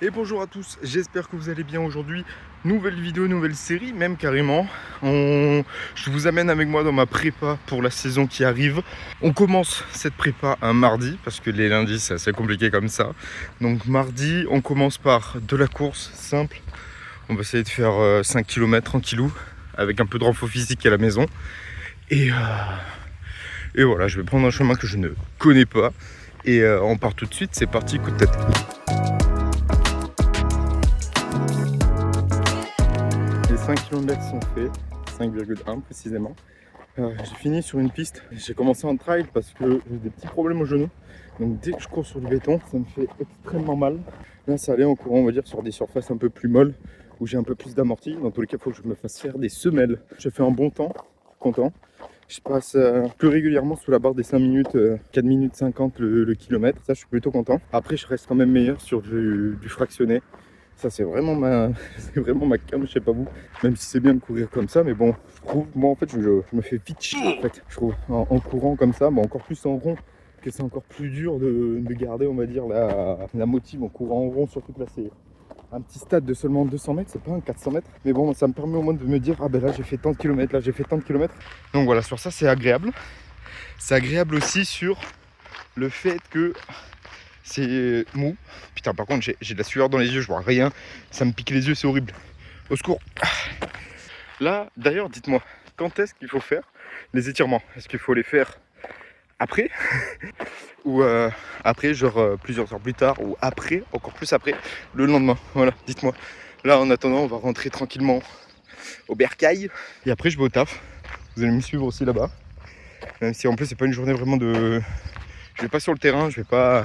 Et bonjour à tous, j'espère que vous allez bien aujourd'hui. Nouvelle vidéo, nouvelle série, même carrément. Je vous amène avec moi dans ma prépa pour la saison qui arrive. On commence cette prépa un mardi, parce que les lundis c'est assez compliqué comme ça. Donc mardi, on commence par de la course simple. On va essayer de faire 5 km tranquillou, avec un peu de renfort physique à la maison. Et voilà, je vais prendre un chemin que je ne connais pas. Et on part tout de suite, c'est parti, coup de tête. Les 5 km sont faits, 5,1 précisément. J'ai fini sur une piste. J'ai commencé en trail parce que j'ai des petits problèmes au genou. Donc dès que je cours sur le béton, ça me fait extrêmement mal. Là, ça allait en courant, on va dire, sur des surfaces un peu plus molles où j'ai un peu plus d'amorti. Dans tous les cas, il faut que je me fasse faire des semelles. J'ai fait un bon temps, content. Je passe plus régulièrement sous la barre des 5 minutes, 4 minutes 50 le kilomètre. Ça, je suis plutôt content. Après, je reste quand même meilleur sur du fractionné. Ça, c'est vraiment ma cam, je sais pas vous. Même si c'est bien de courir comme ça, mais bon, je trouve, moi en fait, je me fais vite chier en fait. Je trouve en courant comme ça, bon, encore plus en rond, que c'est encore plus dur de garder, on va dire, la motive en courant en rond, surtout que là, c'est un petit stade de seulement 200 mètres, c'est pas un 400 mètres. Mais bon, ça me permet au moins de me dire, ah ben là, j'ai fait tant de kilomètres, là, j'ai fait tant de kilomètres. Donc voilà, sur ça, c'est agréable. C'est agréable aussi sur le fait que c'est mou. Putain, par contre, j'ai de la sueur dans les yeux, je vois rien. Ça me pique les yeux, c'est horrible. Au secours. Là, d'ailleurs, dites-moi, quand est-ce qu'il faut faire les étirements? Est-ce qu'il faut les faire après ou après, genre plusieurs heures plus tard, ou après, encore plus après, le lendemain? Voilà, dites-moi. Là, en attendant, on va rentrer tranquillement au bercail. Et après, je vais au taf. Vous allez me suivre aussi là-bas. Même si en plus, c'est pas une journée vraiment de... Je vais pas sur le terrain, je vais pas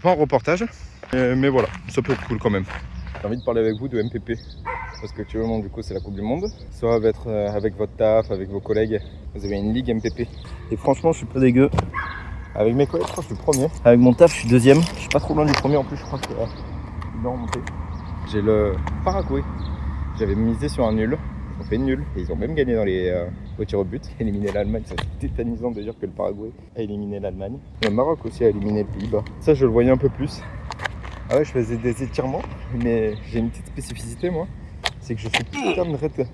en reportage, mais voilà, ça peut être cool quand même. J'ai envie de parler avec vous de MPP, parce qu'actuellement du coup c'est la Coupe du Monde. Ça va être avec votre taf, avec vos collègues, vous avez une ligue MPP. Et franchement je suis pas dégueu. Avec mes collègues je crois que je suis premier. Avec mon taf je suis deuxième, je suis pas trop loin du premier en plus, je crois que je dois remonter. J'ai le Paraguay, j'avais misé sur un nul. Ils ont fait nul et ils ont même gagné dans les au tir au but, éliminé l'Allemagne. C'est tétanisant de dire que le Paraguay a éliminé l'Allemagne. Le Maroc aussi a éliminé le Pays-Bas. Ça je le voyais un peu plus. Ah ouais, je faisais des étirements, mais j'ai une petite spécificité moi, c'est que je suis putain de raide.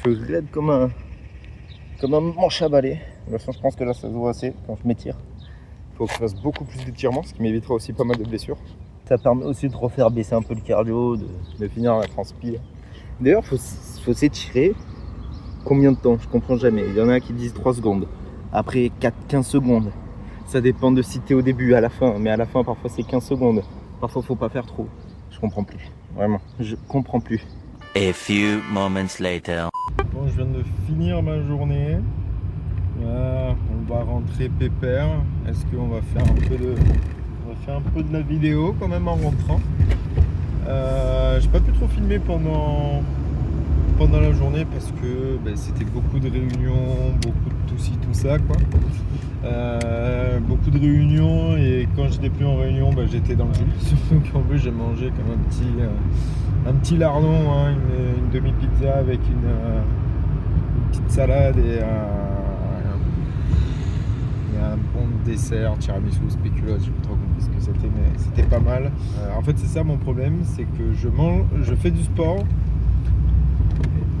Je suis raide comme un manche à balai. Je pense que là ça se voit assez quand je m'étire. Il faut que je fasse beaucoup plus d'étirements, ce qui m'évitera aussi pas mal de blessures. Ça permet aussi de refaire baisser un peu le cardio, de finir la transpire. D'ailleurs, faut s'étirer. Combien de temps? Je comprends jamais. Il y en a qui disent 3 secondes. Après 15 secondes. Ça dépend de si t'es au début, à la fin. Mais à la fin, parfois c'est 15 secondes. Parfois, faut pas faire trop. Je comprends plus. Vraiment, je comprends plus. A few moments later. Bon, je viens de finir ma journée. Là, on va rentrer pépère. Est-ce qu'on va faire un peu de la vidéo quand même en rentrant. J'ai pas pu trop filmer pendant la journée parce que c'était beaucoup de réunions, beaucoup de tout ci, tout ça quoi. Beaucoup de réunions et quand j'étais plus en réunion j'étais dans le jus. Surtout qu'en plus j'ai mangé comme un petit lardon, hein, une demi-pizza avec une petite salade et un bon dessert, tiramisu, spéculoos, j'ai pas trop compris ce que c'était mais c'était pas mal. En fait c'est ça mon problème, c'est que je fais du sport.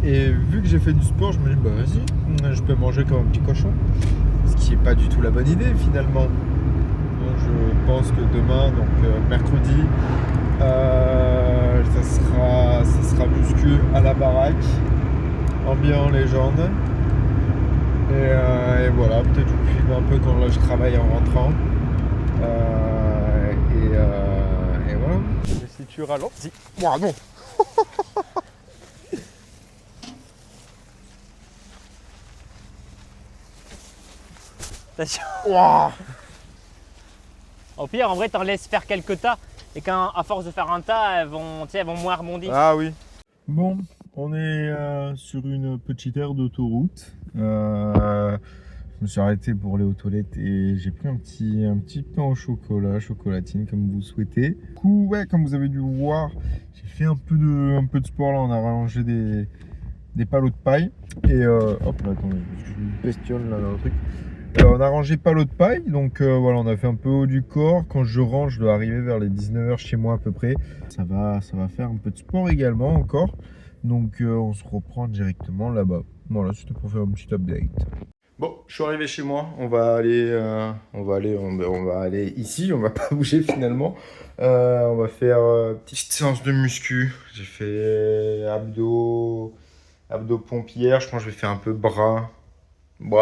Et vu que j'ai fait du sport, je me dis vas-y, je peux manger comme un petit cochon. Ce qui n'est pas du tout la bonne idée finalement. Donc, je pense que demain, donc mercredi, ça sera muscu à la baraque, ambiant en légende. Et voilà, peut-être je vous filme un peu quand là, je travaille en rentrant. Et voilà. Si tu ralentis, moi non. Wow. Au pire, en vrai, t'en laisses faire quelques tas et qu'à force de faire un tas, elles vont moins rebondir. Ah oui. Bon, on est sur une petite aire d'autoroute. Je me suis arrêté pour aller aux toilettes et j'ai pris un petit pain au chocolat, chocolatine comme vous souhaitez. Du coup, ouais, comme vous avez dû voir, j'ai fait un peu de sport là. On a rangé des palots de paille et hop là, attendez, je me bestiole là dans le truc. On a rangé pas l'autre paille, donc voilà, on a fait un peu haut du corps. Quand je range, je dois arriver vers les 19h chez moi à peu près. Ça va faire un peu de sport également encore. Donc on se reprend directement là-bas. Voilà, c'était pour faire un petit update. Bon, je suis arrivé chez moi. On va aller ici. On va pas bouger finalement. On va faire petite séance de muscu. J'ai fait abdos pompe hier. Je pense que je vais faire un peu bras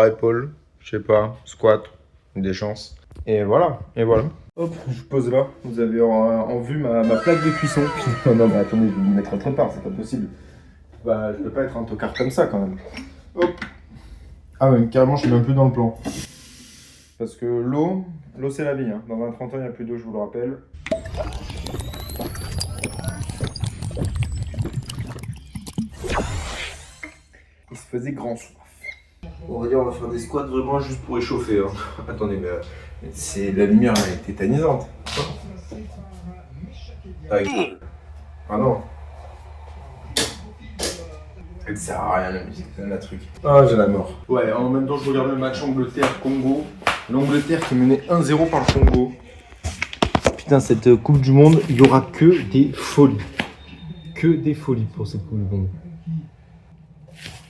épaules. Je sais pas, squat, des chances. Et voilà. Hop, je pose là. Vous avez en vue ma plaque de cuisson. Non, mais attendez, je vais me mettre autre part, c'est pas possible. Bah, je peux pas être un tocard comme ça quand même. Hop. Ah ouais, carrément, je suis même plus dans le plan. Parce que l'eau c'est la vie. Hein. Dans 20-30 ans, il n'y a plus d'eau, je vous le rappelle. Il se faisait grand soif. On va dire, on va faire des squats vraiment juste pour échauffer. Hein. Attendez, mais c'est la lumière elle est tétanisante. Ah non. Elle sert à rien la musique, c'est un truc. Ah, j'ai la mort. Ouais, en même temps, je regarde le match Angleterre-Congo. L'Angleterre qui menait 1-0 par le Congo. Putain, cette Coupe du Monde, il n'y aura que des folies. Que des folies pour cette Coupe du Monde.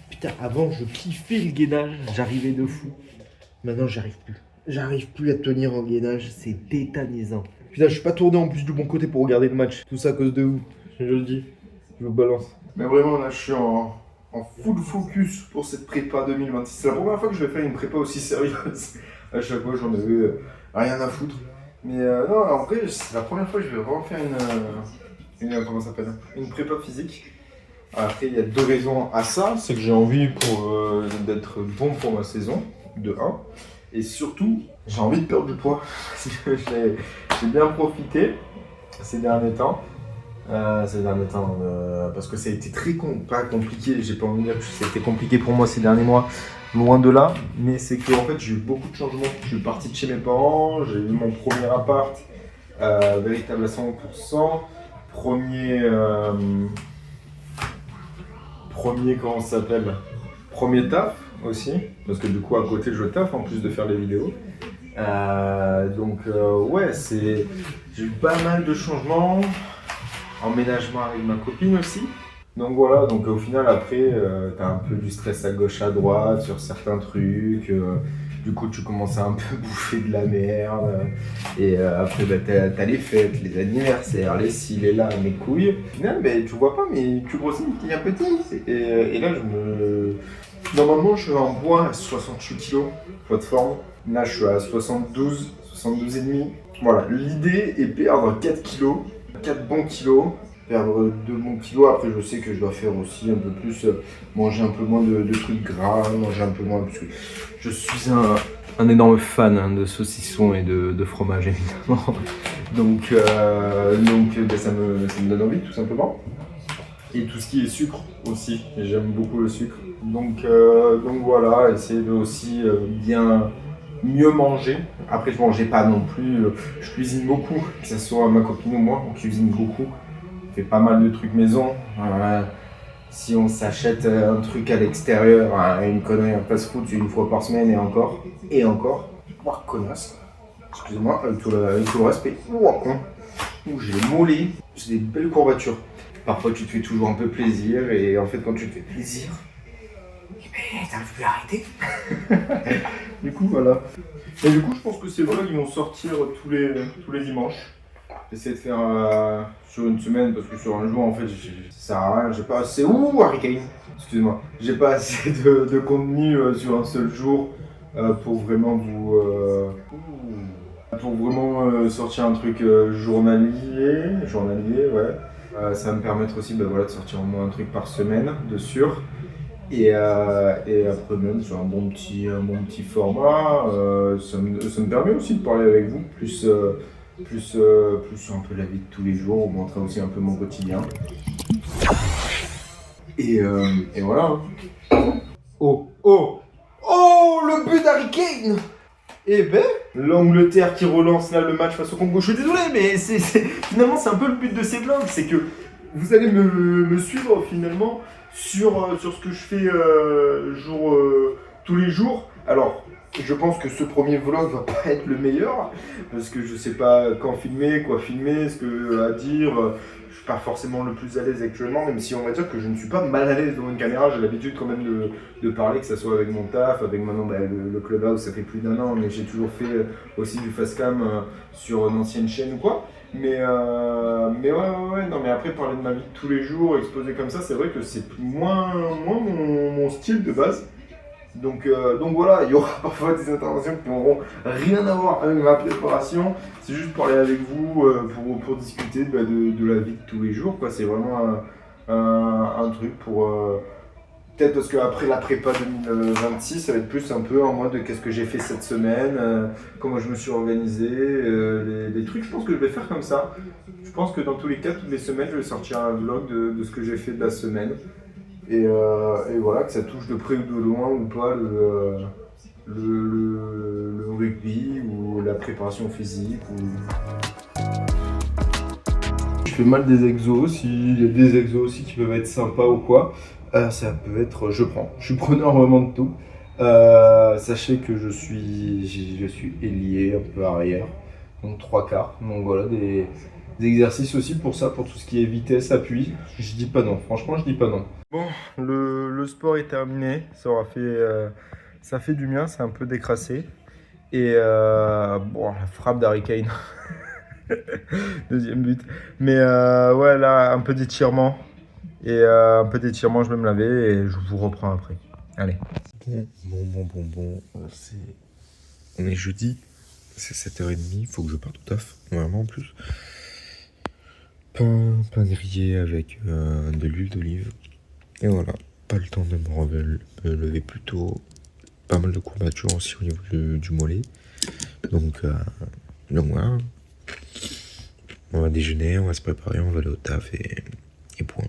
Putain, avant, je kiffais le gainage, j'arrivais de fou. Maintenant, j'arrive plus. J'arrive plus à tenir en gainage, c'est tétanisant. Putain, je suis pas tourné en plus du bon côté pour regarder le match. Tout ça à cause de vous, je le dis. Je vous balance. Mais vraiment, là, je suis en full focus pour cette prépa 2026. C'est la première fois que je vais faire une prépa aussi sérieuse. À chaque fois, j'en avais rien à foutre. Mais non, en vrai, c'est la première fois que je vais vraiment faire comment ça s'appelle, une prépa physique. Après, il y a deux raisons à ça. C'est que j'ai envie d'être bon pour ma saison, de 1. Et surtout, j'ai envie de perdre du poids. J'ai bien profité ces derniers temps. Parce que ça a été pas compliqué, j'ai pas envie de dire que ça a été compliqué pour moi ces derniers mois, loin de là, mais c'est que en fait j'ai eu beaucoup de changements. Je suis parti de chez mes parents, j'ai eu mon premier appart, véritable à 100%, premier comment ça s'appelle, premier taf aussi, parce que du coup à côté je taffe en plus de faire les vidéos. Ouais, j'ai eu pas mal de changements. Emménagement avec ma copine aussi. Donc voilà, donc au final après t'as un peu du stress à gauche à droite sur certains trucs. Du coup tu commences à un peu bouffer de la merde. Et après t'as les fêtes, les anniversaires, les ci, les là, mes couilles. Au final tu vois pas mais tu grossis petit à petit. Et là normalement je suis en poids à 68 kg, poids de forme. Là je suis à 72 et demi. Voilà, l'idée est perdre 4 kg. 4 bons kilos, perdre 2 bons kilos. Après, je sais que je dois faire aussi un peu plus, manger un peu moins de trucs gras, manger un peu moins. Parce que je suis un énorme fan de saucissons et de fromage, évidemment. Donc ça me donne envie, tout simplement. Et tout ce qui est sucre aussi, j'aime beaucoup le sucre. Donc voilà, essayer de aussi bien. Mieux manger. Après, je mangeais pas non plus. Je cuisine beaucoup, que ce soit ma copine ou moi, on cuisine beaucoup. On fait pas mal de trucs maison. Si on s'achète un truc à l'extérieur, une connerie, un fast-food, c'est une fois par semaine et encore. Oh, connasse. Excusez-moi, avec tout le respect. J'ai les mollets, j'ai des belles courbatures. Parfois, tu te fais toujours un peu plaisir et en fait, quand tu te fais plaisir, t'arrives plus à arrêter. Du coup, voilà. Et du coup, je pense que ces vlogs ils vont sortir tous les dimanches. J'essaie de faire sur une semaine parce que sur un jour, en fait, ça sert à rien. J'ai pas assez. Harry Kane. Excusez-moi. J'ai pas assez de contenu sur un seul jour pour vraiment sortir un truc journalier, ouais. Ça va me permettre aussi de sortir au moins un truc par semaine, de sûr. Et après même sur un bon petit format, ça me permet aussi de parler avec vous, plus sur un peu la vie de tous les jours, vous montrer aussi un peu mon quotidien. Et voilà. Oh, le but d'Harry Kane! Eh ben, l'Angleterre qui relance là le match face au Congo. Je suis désolé, mais finalement c'est un peu le but de ces vlogs, c'est que vous allez me suivre finalement sur ce que je fais tous les jours. Alors, Je pense que ce premier vlog va pas être le meilleur parce que je sais pas quand filmer, quoi filmer, ce que à dire. Je suis pas forcément le plus à l'aise actuellement, même si on va dire que je ne suis pas mal à l'aise devant une caméra. J'ai l'habitude quand même de parler, que ce soit avec mon taf, avec maintenant le Clubhouse, ça fait plus d'1 an, mais j'ai toujours fait aussi du fast-cam sur une ancienne chaîne ou quoi. Mais ouais, non mais après parler de ma vie de tous les jours, exposer comme ça, c'est vrai que c'est moins mon style de base. Donc voilà, il y aura parfois des interventions qui n'auront rien à voir avec ma préparation. C'est juste parler avec vous pour discuter de la vie de tous les jours, quoi. C'est vraiment un truc pour... peut-être parce qu'après la prépa 2026, ça va être plus un peu en mode de qu'est-ce que j'ai fait cette semaine, comment je me suis organisé, les trucs. Je pense que je vais faire comme ça. Je pense que dans tous les cas, toutes les semaines, je vais sortir un vlog de ce que j'ai fait de la semaine. Et voilà, que ça touche de près ou de loin ou pas le rugby ou la préparation physique. Je fais mal des exos aussi, il y a des exos aussi qui peuvent être sympas ou quoi. Ça peut être, je suis preneur vraiment de tout. Sachez que je suis ailier, un peu arrière, donc 3/4. Donc voilà, des exercices aussi pour ça, pour tout ce qui est vitesse, appui. Je dis pas non, franchement je dis pas non. Bon, le sport est terminé, ça fait du bien, c'est un peu décrassé. Et bon, la frappe d'Harry Kane, deuxième but. Mais ouais, là, un peu d'étirement. Et un peu d'étirement, je vais me laver et je vous reprends après. Allez. Bon. On est jeudi, c'est 7h30, il faut que je parte au taf, vraiment en plus. Pain grillé avec de l'huile d'olive. Et voilà, pas le temps de me lever plus tôt. Pas mal de courbatures aussi au niveau du mollet. Donc voilà. On va déjeuner, on va se préparer, on va aller au taf et point.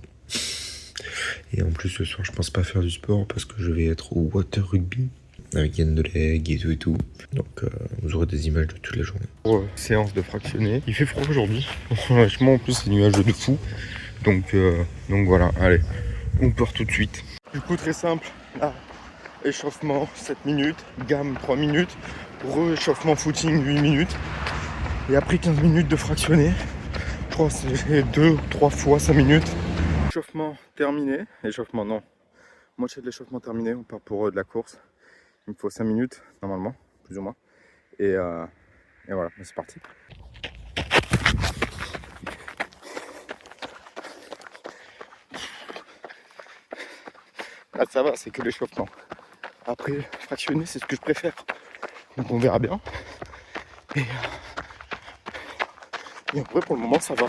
Et en plus ce soir je pense pas faire du sport parce que je vais être au water rugby avec Yann Deleg et tout. Donc vous aurez des images de toute la journée. Séance de fractionné. Il fait froid aujourd'hui. Franchement en plus c'est nuageux de fou. Donc voilà, allez, on part tout de suite. Du coup très simple, là, échauffement 7 minutes, gamme 3 minutes, réchauffement footing 8 minutes. Et après 15 minutes de fractionné. Je crois que c'est 2-3 fois 5 minutes. Échauffement terminé. Échauffement non. Moitié de l'échauffement terminé. On part pour de la course. Il me faut 5 minutes normalement, plus ou moins. Et voilà, c'est parti. Là ça va, c'est que l'échauffement. Après, fractionner, c'est ce que je préfère. Donc on verra bien. Et après, pour le moment, ça va.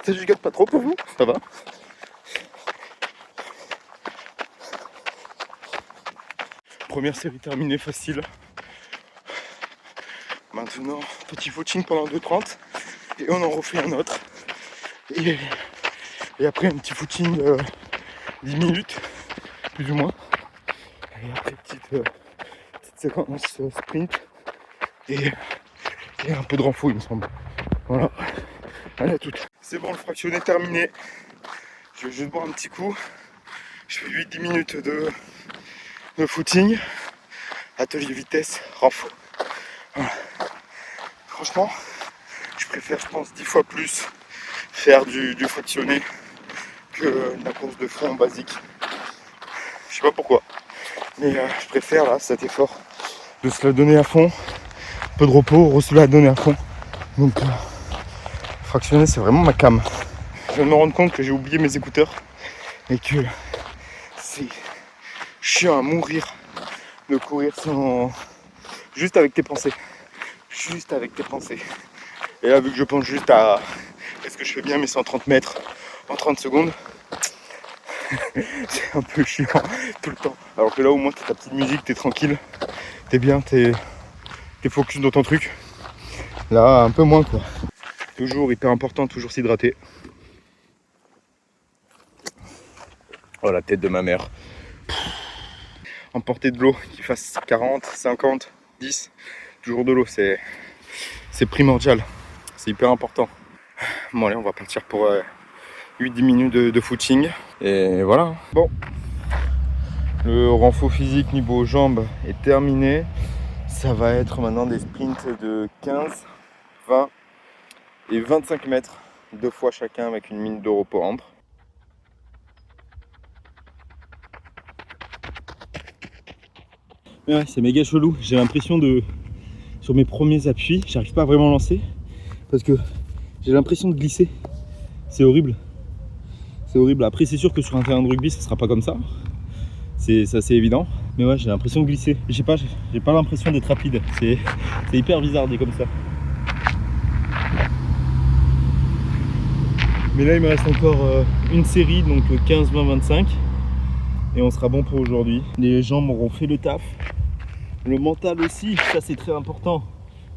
Ça, je gâte pas trop pour vous, ça va. Première série terminée, facile. Maintenant, petit footing pendant 2h30. Et on en refait un autre. Et après, un petit footing 10 minutes, plus ou moins. Et après, petite séquence sprint. Et un peu de renfort, il me semble. Voilà. Allez, à toutes. C'est bon, le fractionné terminé. Je vais juste boire un petit coup. Je fais 8-10 minutes de footing. Atelier vitesse, renfort. Voilà. Franchement, je préfère, je pense, 10 fois plus faire du fractionné que la course de fond basique. Je sais pas pourquoi. Mais je préfère là cet effort de se la donner à fond. Peu de repos, se la donner à fond. Donc fractionner c'est vraiment ma came. Je viens de me rendre compte que j'ai oublié mes écouteurs et que c'est chiant à mourir de courir sans... juste avec tes pensées. Juste avec tes pensées. Et là vu que je pense juste à est-ce que je fais bien mes 130 mètres en 30 secondes, c'est un peu chiant tout le temps. Alors que là au moins t'as ta petite musique, t'es tranquille, t'es bien, t'es focus dans ton truc. Là un peu moins quoi. Toujours hyper important, toujours s'hydrater. Oh la tête de ma mère. Emporter de l'eau, qu'il fasse 40, 50, 10, toujours de l'eau, c'est primordial. C'est hyper important. Bon allez, on va partir pour 8-10 minutes de footing. Et voilà. Bon. Le renfort physique niveau jambes est terminé. Ça va être maintenant des sprints de 15, 20 et 25 mètres, 2 fois chacun avec une minute de repos entre. Ouais, c'est méga chelou, j'ai l'impression de... Sur mes premiers appuis, j'arrive pas à vraiment lancer parce que j'ai l'impression de glisser. C'est horrible. C'est horrible. Après, c'est sûr que sur un terrain de rugby, ça sera pas comme ça. C'est assez évident. Mais ouais, j'ai l'impression de glisser. J'ai pas l'impression d'être rapide. C'est hyper bizarre dit comme ça. Mais là, il me reste encore une série, donc 15, 20, 25. Et on sera bon pour aujourd'hui. Les jambes auront fait le taf. Le mental aussi, ça c'est très important.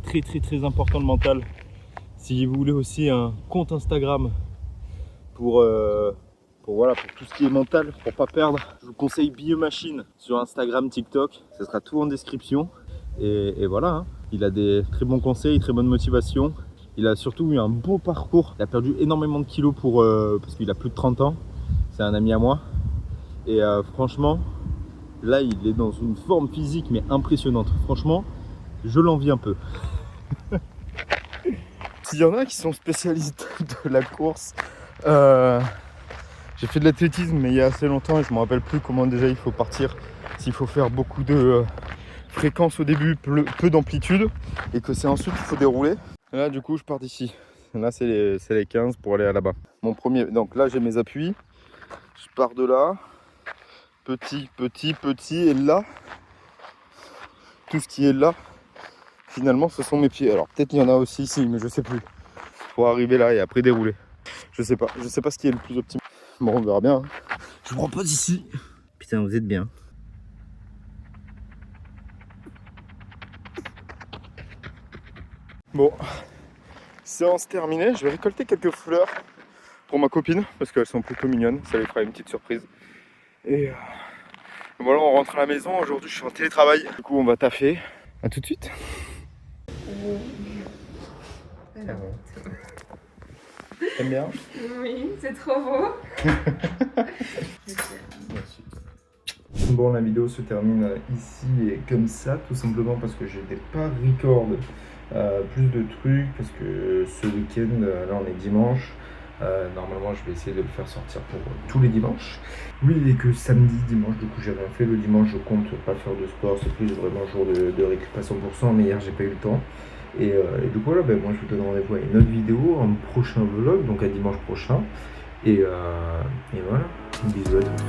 Très important le mental. Si vous voulez aussi un compte Instagram pour tout ce qui est mental, pour pas perdre, je vous conseille Biomachine sur Instagram, TikTok. Ça sera tout en description. Et voilà, hein. Il a des très bons conseils, très bonne motivation. Il a surtout eu un beau parcours. Il a perdu énormément de kilos parce qu'il a plus de 30 ans. C'est un ami à moi. Et franchement, là il est dans une forme physique mais impressionnante. Franchement, je l'envie un peu. S'il y en a qui sont spécialistes de la course, j'ai fait de l'athlétisme mais il y a assez longtemps et je me rappelle plus comment déjà il faut partir. S'il faut faire beaucoup de fréquence au début, peu d'amplitude et que c'est ensuite qu'il faut dérouler. Et là du coup je pars d'ici. Là c'est les 15 pour aller là-bas. Mon premier, donc là j'ai mes appuis. Je pars de là. Petit, et là, tout ce qui est là, finalement, ce sont mes pieds. Alors peut-être il y en a aussi ici, mais je sais plus. Pour arriver là et après dérouler. Je sais pas ce qui est le plus optimal. Bon, on verra bien. Hein. Je me repose ici. Putain, vous êtes bien. Bon, séance terminée. Je vais récolter quelques fleurs pour ma copine parce qu'elles sont plutôt mignonnes. Ça lui fera une petite surprise. Et voilà, on rentre à la maison. Aujourd'hui, je suis en télétravail. Du coup, on va taffer. A tout de suite. T'aimes bien? Oui, c'est trop beau. Merci. Bon, la vidéo se termine ici et comme ça, tout simplement parce que je n'ai pas record plus de trucs parce que ce week-end, là on est dimanche. Normalement je vais essayer de le faire sortir pour tous les dimanches. Oui, et que samedi, dimanche, du coup j'ai rien fait. Le dimanche je compte pas faire de sport, c'est plus vraiment jour de récup à 100%, mais hier j'ai pas eu le temps. Et du coup voilà, moi je vous donne rendez-vous à une autre vidéo, un prochain vlog, donc à dimanche prochain. Et voilà, bisous à tous.